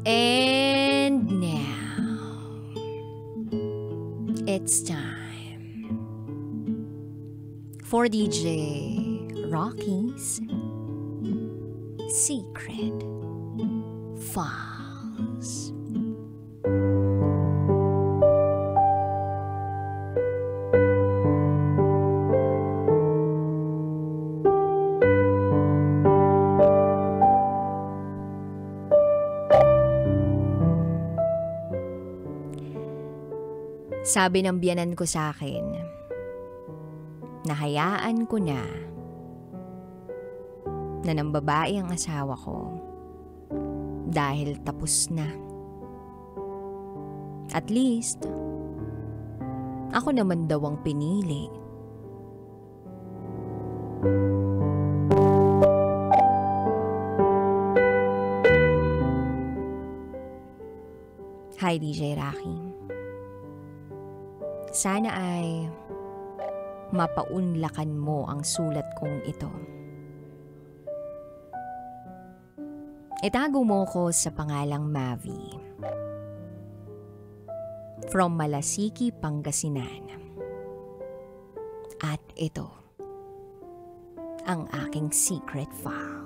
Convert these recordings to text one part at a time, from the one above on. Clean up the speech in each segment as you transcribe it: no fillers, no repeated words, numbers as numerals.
And now, it's time for DJ Rocky's Secret Files. Sabi ng biyanan ko sa akin, nahayaan ko na ng babae ang asawa ko dahil tapos na. At least, ako naman daw ang pinili. Hi DJ Rocky. Sana ay mapaunlakan mo ang sulat kong ito. Itago mo ko sa pangalang Mavi. From Malasiki, Pangasinan. At ito, ang aking secret file.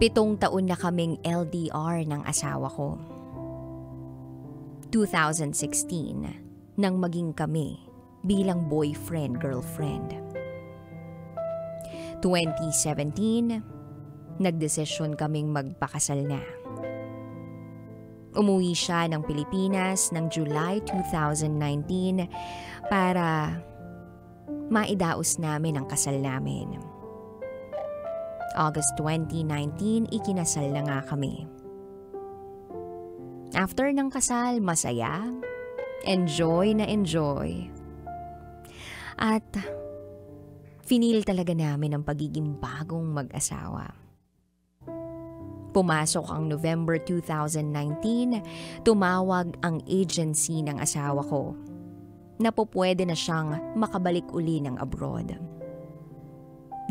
Pitong taon na kaming LDR ng asawa ko. 2016 nang maging kami bilang boyfriend-girlfriend. 2017, nagdesisyon kaming magpakasal na. Umuwi siya ng Pilipinas ng July 2019 para maidaos namin ang kasal namin. August 2019, ikinasal na nga kami. After ng kasal, masaya, enjoy na enjoy. At finil talaga namin ang pagiging bagong mag-asawa. Pumasok ang November 2019, tumawag ang agency ng asawa ko na pupwede na siyang makabalik uli ng abroad.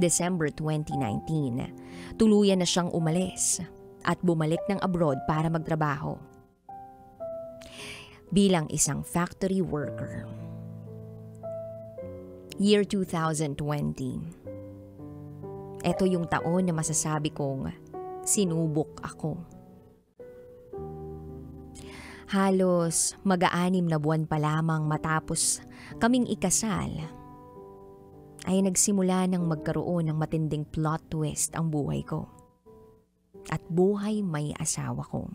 December 2019, tuluyan na siyang umalis at bumalik ng abroad para magtrabaho bilang isang factory worker. Year 2020. Ito yung taon na masasabi kong sinubok ako. Halos mag-aanim na buwan pa lamang matapos kaming ikasal, ay nagsimula ng magkaroon ng matinding plot twist ang buhay ko. At buhay may asawa ko.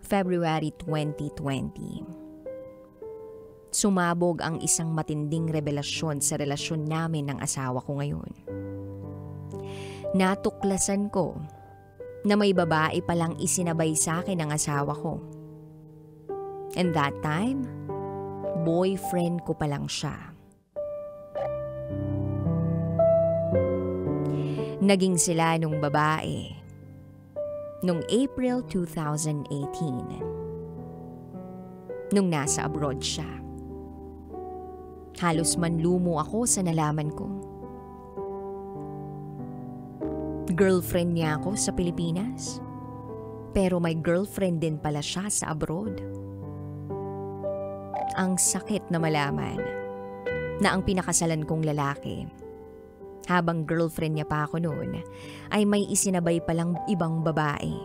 February 2020. Sumabog ang isang matinding revelasyon sa relasyon namin ng asawa ko ngayon. Natuklasan ko na may babae palang isinabay sa akin ng asawa ko. And that time, boyfriend ko pa lang siya. Naging sila nung babae nung April 2018. Nung nasa abroad siya. Halos manlumo ako sa nalaman ko. Girlfriend niya ako sa Pilipinas, pero may girlfriend din pala siya sa abroad. Ang sakit na malaman na ang pinakasalan kong lalaki, habang girlfriend niya pa ako noon, ay may isinabay palang ibang babae.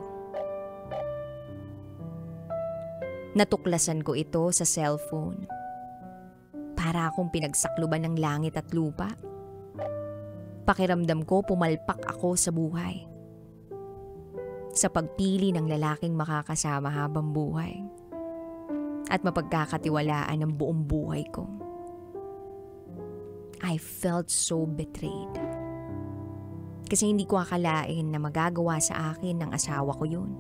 Natuklasan ko ito sa cellphone. Para akong pinagsakluban ng langit at lupa. Pakiramdam ko pumalpak ako sa buhay. Sa pagpili ng lalaking makakasama habang buhay. At mapagkakatiwalaan ng buong buhay ko. I felt so betrayed. Kasi hindi ko akalain na magagawa sa akin ng asawa ko yun.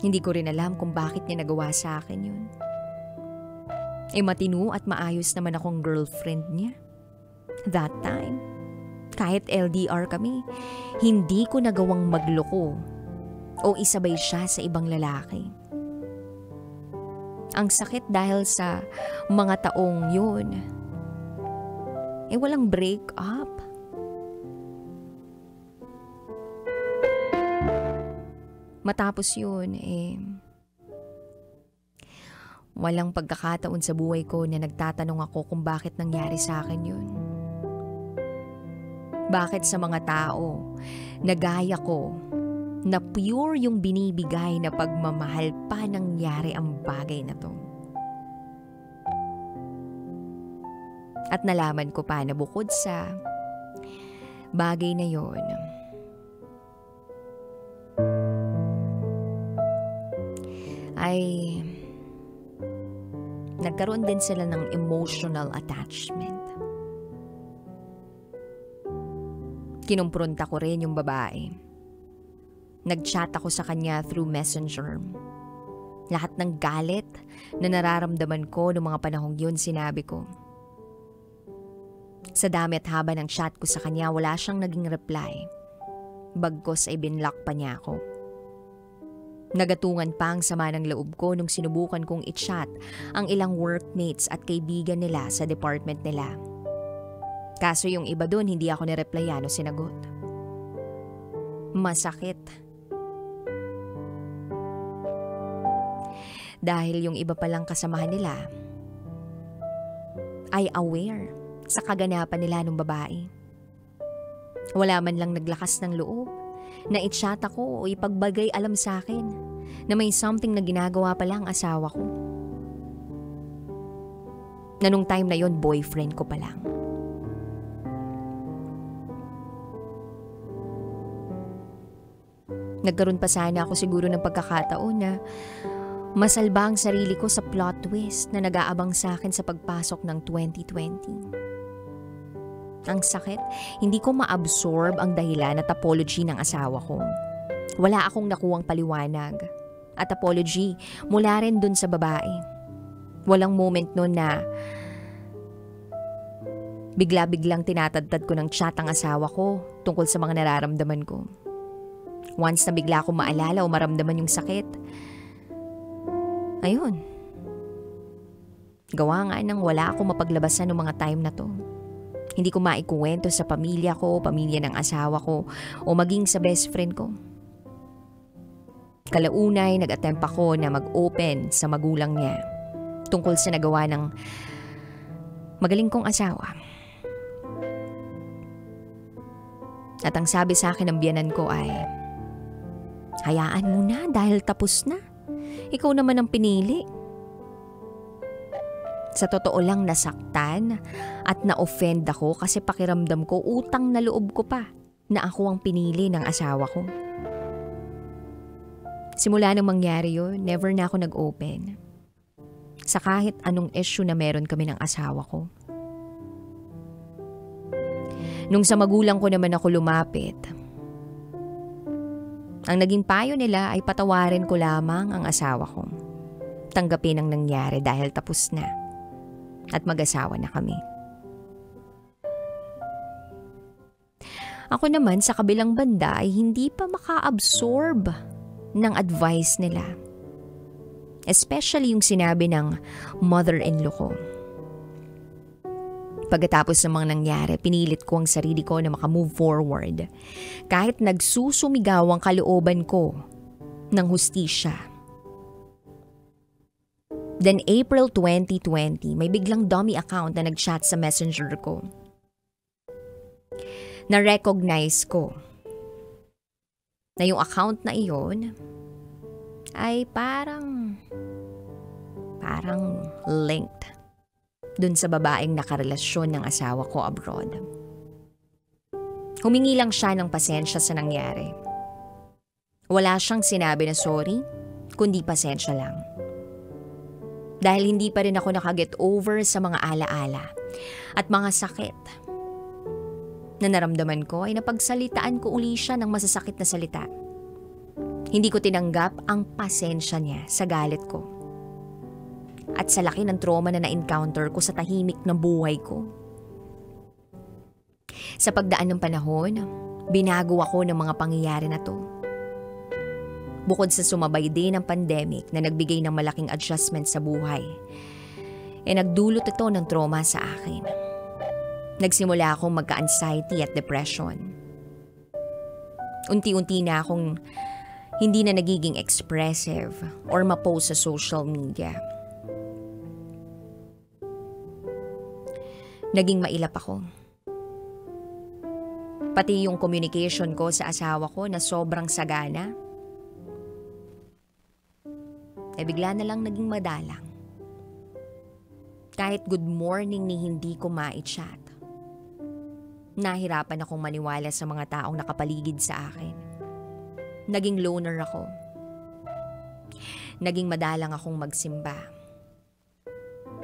Hindi ko rin alam kung bakit niya nagawa sa akin yun. Matino at maayos naman akong girlfriend niya. That time, kahit LDR kami, hindi ko nagawang magloko o isabay siya sa ibang lalaki. Ang sakit dahil sa mga taong yun, walang break up. Matapos yun, walang pagkakataon sa buhay ko na nagtatanong ako kung bakit nangyari sa akin yun. Bakit sa mga tao na gaya ko, na pure yung binibigay na pagmamahal pa nangyari ang bagay na to. At nalaman ko pa na bukod sa bagay na yon, ay nagkaroon din sila ng emotional attachment. Kinumpronta ko rin yung babae. Nag-chat ako sa kanya through Messenger. Lahat ng galit na nararamdaman ko noong mga panahong yun sinabi ko. Sa dami at haba ng chat ko sa kanya, wala siyang naging reply. Bagkos ay binlock pa niya ako. Nagatungan pa ang sama ng loob ko nung sinubukan kong i-chat ang ilang workmates at kaibigan nila sa department nila. Kaso yung iba dun hindi ako nireplyan o sinagot. Masakit. Dahil yung iba palang kasamahan nila ay aware sa kaganapan nila ng babae. Wala man lang naglakas ng loob na i-chat ako o ipagbagay alam sa akin na may something na ginagawa pala ang asawa ko. Na nung time na yon boyfriend ko pa lang. Nagkaroon pa sana ako siguro ng pagkakataon na masalba ang sarili ko sa plot twist na nag-aabang sa akin sa pagpasok ng 2020. Ang sakit, hindi ko ma-absorb ang dahilan at apology ng asawa ko. Wala akong nakuwang paliwanag at apology mula rin dun sa babae. Walang moment nun na bigla-biglang tinatadtad ko ng chat ang asawa ko tungkol sa mga nararamdaman ko. Once na bigla akong maalala o maramdaman yung sakit, ayun. Gawa nga nang wala akong mapaglabasan ng mga time na to. Hindi ko maikuwento sa pamilya ko, pamilya ng asawa ko, o maging sa best friend ko. Kalaunay, nag-attempt ako na mag-open sa magulang niya tungkol sa nagawa ng magaling kong asawa. At ang sabi sa akin ng biyanan ko ay, hayaan mo na dahil tapos na. Ikaw naman ang pinili. Sa totoo lang nasaktan at na-offend ako kasi pakiramdam ko utang na loob ko pa na ako ang pinili ng asawa ko. Simula nang mangyari yun, never na ako nag-open sa kahit anong issue na meron kami ng asawa ko. Nung sa magulang ko naman ako lumapit, ang naging payo nila ay patawarin ko lamang ang asawa ko. Tanggapin ang nangyari dahil tapos na at mag-asawa na kami. Ako naman sa kabilang banda ay hindi pa maka-absorb ng advice nila. Especially yung sinabi ng mother-in-law ko. Pagkatapos ng mga nangyari, pinilit ko ang sarili ko na makamove forward. Kahit nagsusumigaw ang kalooban ko ng hustisya. Then April 2020, may biglang dummy account na nag-chat sa messenger ko. Na-recognize ko na yung account na iyon ay parang linked dun sa babaeng nakarelasyon ng asawa ko abroad. Humingi lang siya ng pasensya sa nangyari. Wala siyang sinabi na sorry, kundi pasensya lang. Dahil hindi pa rin ako nakaget over sa mga alaala at mga sakit na naramdaman ko ay napagsalitaan ko uli siya ng masasakit na salita. Hindi ko tinanggap ang pasensya niya sa galit ko. At sa laki ng trauma na na-encounter ko sa tahimik na buhay ko. Sa pagdaan ng panahon, binago ako ng mga pangyayari na to. Bukod sa sumabay din ng pandemic na nagbigay ng malaking adjustment sa buhay, nagdulot ito ng trauma sa akin. Nagsimula akong magka-anxiety at depression. Unti-unti na akong hindi na nagiging expressive or ma-post sa social media. Naging mailap ako. Pati yung communication ko sa asawa ko na sobrang sagana, bigla na lang naging madalang. Kahit good morning ni hindi ko ma-chat. Nahirapan akong maniwala sa mga taong nakapaligid sa akin. Naging loner ako. Naging madalang akong magsimba.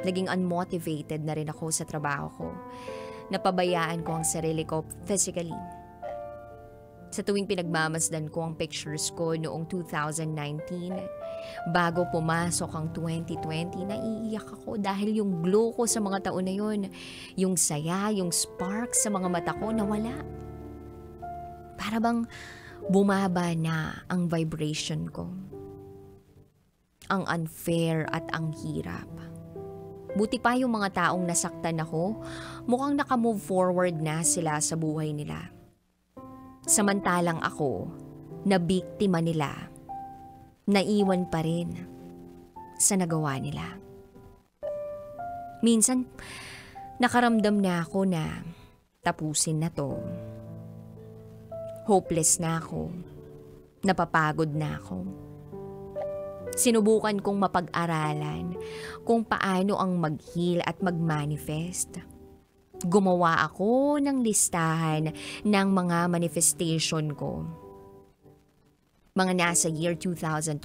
Naging unmotivated na rin ako sa trabaho ko. Napabayaan ko ang sarili ko physically. Sa tuwing pinagmamasdan ko ang pictures ko noong 2019, bago pumasok ang 2020, naiiyak ako dahil yung glow ko sa mga taon na yun, yung saya, yung spark sa mga mata ko nawala. Para bang bumaba na ang vibration ko. Ang unfair at ang hirap. Buti pa yung mga taong nasaktan ako, mukhang nakamove forward na sila sa buhay nila. Samantalang ako, na biktima nila, naiwan pa rin sa nagawa nila. Minsan, nakaramdam na ako na tapusin na to. Hopeless na ako. Napapagod na ako. Sinubukan kong mapag-aralan kung paano ang mag-heal at mag-manifest. Gumawa ako ng listahan ng mga manifestation ko. Mga nasa year 2021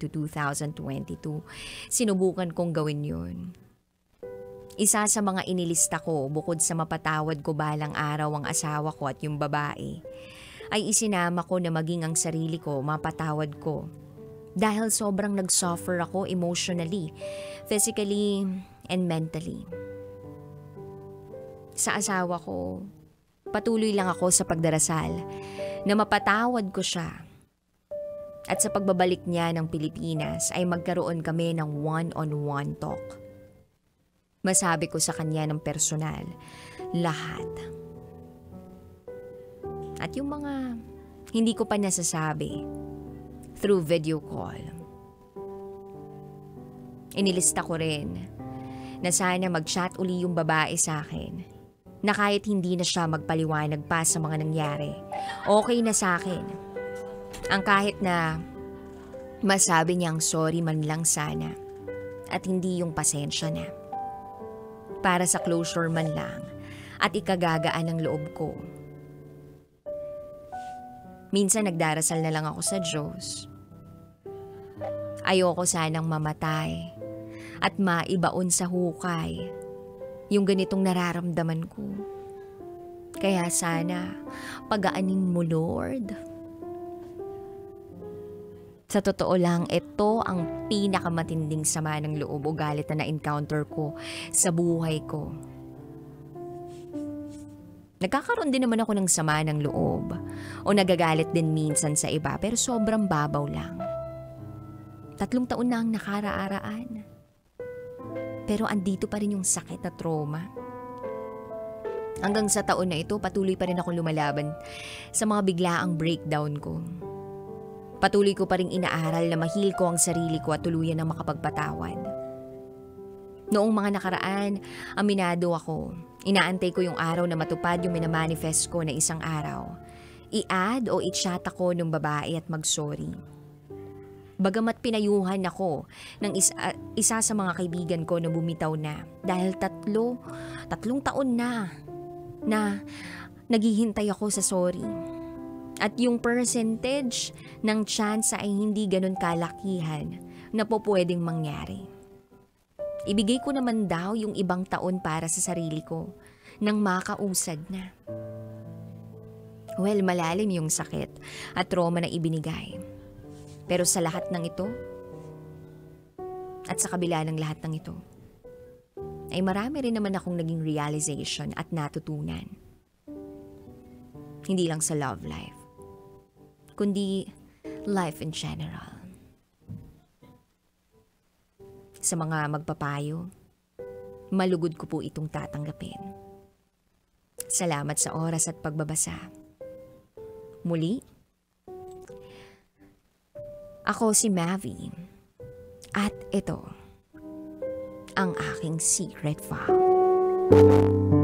to 2022, sinubukan kong gawin yun. Isa sa mga inilista ko bukod sa mapatawad ko balang araw ang asawa ko at yung babae, ay isinama ko na maging ang sarili ko mapatawad ko. Dahil sobrang nag-suffer ako emotionally, physically, and mentally. Sa asawa ko, patuloy lang ako sa pagdarasal na mapatawad ko siya. At sa pagbabalik niya ng Pilipinas ay magkaroon kami ng one-on-one talk. Masabi ko sa kanya ng personal, lahat. At yung mga hindi ko pa nasasabi, through video call. Inilista ko rin na sana mag-chat uli yung babae sa akin. Na kahit hindi na siya magpaliwanag pa sa mga nangyari, okay na sa akin. Ang kahit na masabi niyang sorry man lang sana at hindi yung pasensya na. Para sa closure man lang at ikagagaan ng loob ko. Minsan nagdarasal na lang ako sa Diyos. Ayoko sanang mamatay at maibaon sa hukay yung ganitong nararamdaman ko. Kaya sana, pagaanin mo, Lord. Sa totoo lang, ito ang pinakamatinding sama ng loob o galit na na-encounter ko sa buhay ko. Nagkakaroon din naman ako ng sama ng loob o nagagalit din minsan sa iba pero sobrang babaw lang. 3 taon na ang nakaraaraan. Pero andito pa rin yung sakit at trauma. Hanggang sa taon na ito, patuloy pa rin akong lumalaban sa mga biglaang breakdown ko. Patuloy ko pa rin inaaral na mahil ko ang sarili ko at tuluyan ng makapagpatawad. Noong mga nakaraan, aminado ako. Inaantay ko yung araw na matupad yung minamanifest ko na isang araw. I-add o i-chat ako ng babae at mag-sorry. Bagamat pinayuhan ako ng isa sa mga kaibigan ko na bumitaw na dahil 3 taon na naghihintay ako sa sorry. At yung percentage ng chance ay hindi ganun kalakihan na po pwedeng mangyari. Ibigay ko naman daw yung ibang taon para sa sarili ko nang makausad na. Well, malalim yung sakit at trauma na ibinigay. Pero sa lahat ng ito, at sa kabila ng lahat ng ito, ay marami rin naman akong naging realization at natutunan. Hindi lang sa love life, kundi life in general. Sa mga magpapayo, malugod ko po itong tatanggapin. Salamat sa oras at pagbabasa. Muli, ako si Mavi at ito ang aking secret file.